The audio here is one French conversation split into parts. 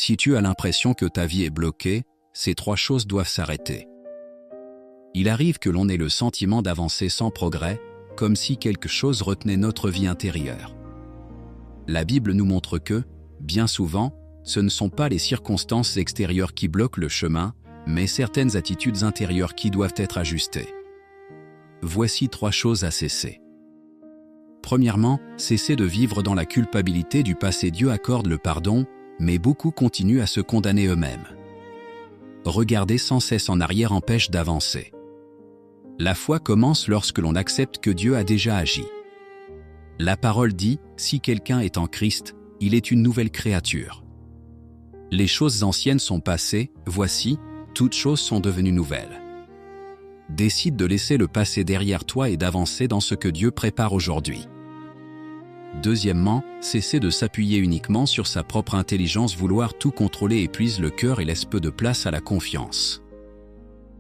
Si tu as l'impression que ta vie est bloquée, ces 3 choses doivent s'arrêter. Il arrive que l'on ait le sentiment d'avancer sans progrès, comme si quelque chose retenait notre vie intérieure. La Bible nous montre que, bien souvent, ce ne sont pas les circonstances extérieures qui bloquent le chemin, mais certaines attitudes intérieures qui doivent être ajustées. Voici 3 choses à cesser. Premièrement, cesser de vivre dans la culpabilité du passé. Dieu accorde le pardon, mais beaucoup continuent à se condamner eux-mêmes. Regarder sans cesse en arrière empêche d'avancer. La foi commence lorsque l'on accepte que Dieu a déjà agi. La parole dit, si quelqu'un est en Christ, il est une nouvelle créature. Les choses anciennes sont passées, voici, toutes choses sont devenues nouvelles. Décide de laisser le passé derrière toi et d'avancer dans ce que Dieu prépare aujourd'hui. Deuxièmement, cesser de s'appuyer uniquement sur sa propre intelligence. Vouloir tout contrôler épuise le cœur et laisse peu de place à la confiance.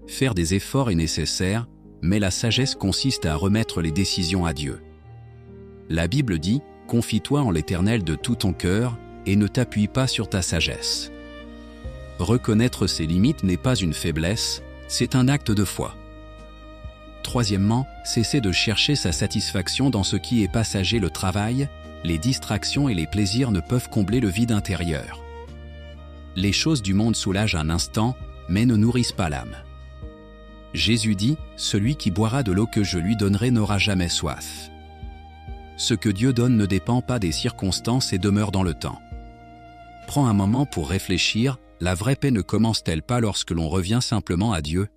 Faire des efforts est nécessaire, mais la sagesse consiste à remettre les décisions à Dieu. La Bible dit, « Confie-toi en l'Éternel de tout ton cœur, et ne t'appuie pas sur ta sagesse. » Reconnaître ses limites n'est pas une faiblesse, c'est un acte de foi. Troisièmement, cesser de chercher sa satisfaction dans ce qui est passager. Le travail, les distractions et les plaisirs ne peuvent combler le vide intérieur. Les choses du monde soulagent un instant, mais ne nourrissent pas l'âme. Jésus dit, « Celui qui boira de l'eau que je lui donnerai n'aura jamais soif. » Ce que Dieu donne ne dépend pas des circonstances et demeure dans le temps. Prends un moment pour réfléchir, la vraie paix ne commence-t-elle pas lorsque l'on revient simplement à Dieu ?